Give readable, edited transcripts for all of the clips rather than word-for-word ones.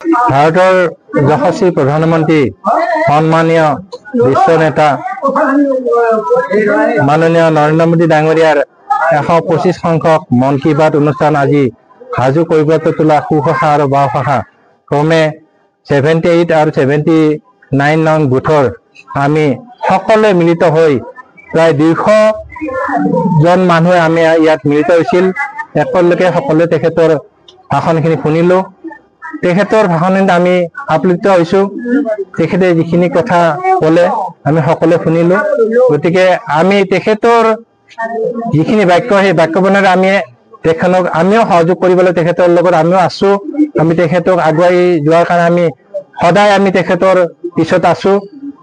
ভাৰতৰ যশস্বী প্ৰধানমন্ত্ৰী সন্মানীয় বিশ্ব নেতা মাননীয় নৰেন্দ্ৰ মোদী ডাঙৰীয়াৰ 125 সংখ্যক মন কী বাত অনুষ্ঠান আজি সাজু কৰিব তোলা সুশাসা আৰু বাওশাখা ক্ৰমে 78 আৰু 79 নং বুথৰ আমি সকলোৱে মিলিত হৈ প্ৰায় 200 জন মানুহে আমি ইয়াত মিলিত হৈছিল। একেলগে সকলোৱে তেখেতৰ ভাষণখিনি শুনিলো। তেখেতৰ ভাষণত আমি আপ্লুত হৈছো। তেখেতে যিখিনি কথা ক'লে আমি সকলোৱে শুনিলো। গতিকে আমি তেখেতৰ যিখিনি বাক্য সেই বাক্যবনেৰে আমি তেখেতক আমিও সহযোগ কৰিবলৈ তেখেতৰ লগত আমিও আছো। আমি তেখেতক আগুৱাই যোৱাৰ কাৰণে আমি সদায় আমি তেখেতৰ পিছত আছো।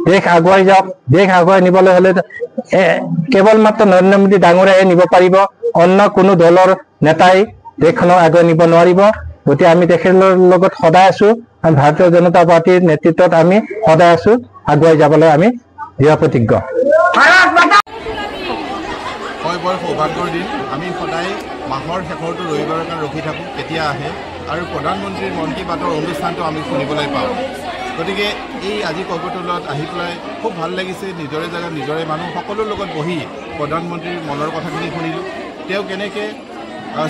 দেশ আগুৱাই যাওক। দেশ আগুৱাই নিবলৈ হলে কেৱল মাত্ৰ নৰেন্দ্ৰ মোদী ডাঙৰীয়াই নিব পাৰিব। অন্য কোনো দলৰ নেতাই দেশখনক আগুৱাই নিব নোৱাৰিব। গতিকে আমি তেখেতৰ লগত সদায় আছো। আমি ভাৰতীয় জনতা পাৰ্টিৰ নেতৃত্বত আমি সদায় আছো। আগুৱাই যাবলৈ আমি দৃঢ় প্ৰতিজ্ঞ। হয়, বৰ সৌভাগ্যৰ দিন। আমি সদায় মাহৰ শেষৰটো ৰবিবাৰৰ কাৰণে ৰখি থাকোঁ কেতিয়া আহে আৰু প্ৰধানমন্ত্ৰীৰ মন কী বাতৰ অনুষ্ঠানটো আমি শুনিবলৈ পাওঁ। গতিকে এই আজি কলকাতাত আহি পেলাই খুব ভাল লাগিছে। নিজৰে জেগাত নিজৰে মানুহ সকলোৰ লগত বহি প্ৰধানমন্ত্ৰীৰ মনৰ কথাখিনি শুনিলোঁ। তেওঁ কেনেকৈ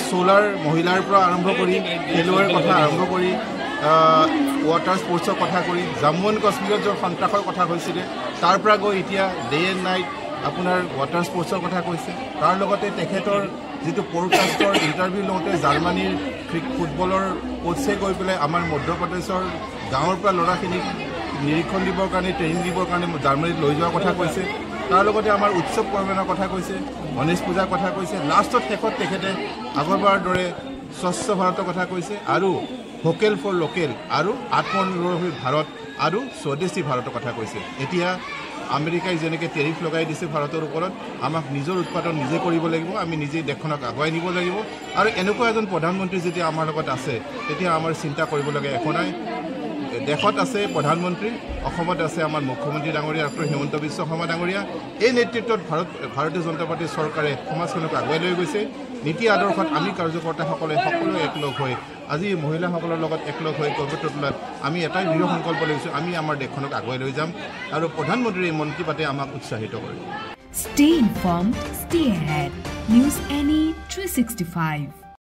চ'লাৰ মহিলাৰ পৰা আৰম্ভ কৰি খেলুৱৈৰ কথা আৰম্ভ কৰি ৱাটাৰ স্পৰ্টছৰ কথা কৰি জম্মু এণ্ড কাশ্মীৰত য'ত সন্ত্ৰাসৰ কথা কৈছিলে তাৰ পৰা গৈ এতিয়া ডে এণ্ড নাইট আপোনাৰ ৱাটাৰ স্পৰ্টছৰ কথা কৈছে। তাৰ লগতে তেখেতৰ যিটো পডকাষ্টৰ ইণ্টাৰভিউ লওঁতে জাৰ্মানীৰ ফুটবলৰ কোচে গৈ পেলাই আমাৰ মধ্যপ্ৰদেশৰ গাঁৱৰ পৰা ল'ৰাখিনিক নিৰীক্ষণ দিবৰ কাৰণে ট্ৰেইনিং দিবৰ কাৰণে জাৰ্মানীত লৈ যোৱাৰ কথা কৈছে। তাৰ লগতে আমাৰ উৎসৱ পৰ্বণৰ কথা কৈছে, গণেশ পূজাৰ কথা কৈছে। লাষ্টত শেষত তেখেতে আগৰবাৰৰ দৰে স্বচ্ছ ভাৰতৰ কথা কৈছে আৰু ভোকেল ফৰ লোকেল আৰু আত্মনিৰ্ভৰশীল ভাৰত আৰু স্বদেশী ভাৰতৰ কথা কৈছে। এতিয়া আমেৰিকাই যেনেকৈ টেৰিফ লগাই দিছে ভাৰতৰ ওপৰত, আমাক নিজৰ উৎপাদন নিজে কৰিব লাগিব। আমি নিজেই দেশখনক আগুৱাই নিব লাগিব। আৰু এনেকুৱা এজন প্ৰধানমন্ত্ৰী যেতিয়া আমাৰ লগত আছে তেতিয়া আমাৰ চিন্তা কৰিবলগীয়া একো নাই। দেশত আছে প্ৰধানমন্ত্ৰী, অসমত আছে আমাৰ মুখ্যমন্ত্ৰী ডাঙৰীয়া ডক্টৰ হিমন্ত বিশ্ব শৰ্মা ডাঙৰীয়া। এই নেতৃত্বত ভাৰতীয় জনতা পাৰ্টীৰ চৰকাৰে সমাজখনক আগুৱাই লৈ গৈছে। নীতি আদৰ্শত আমি কাৰ্যকৰ্তাসকলে সকলোৱে একলগ হৈ আজি মহিলাসকলৰ লগত একলগ হৈ কলকাতাত আমি এটাই দৃঢ় সংকল্প লৈছোঁ, আমি আমাৰ দেশখনক আগুৱাই লৈ যাম আৰু প্ৰধানমন্ত্ৰীৰ এই মন কী বাতে আমাক উৎসাহিত কৰে। Stay informed, stay ahead. News NE 365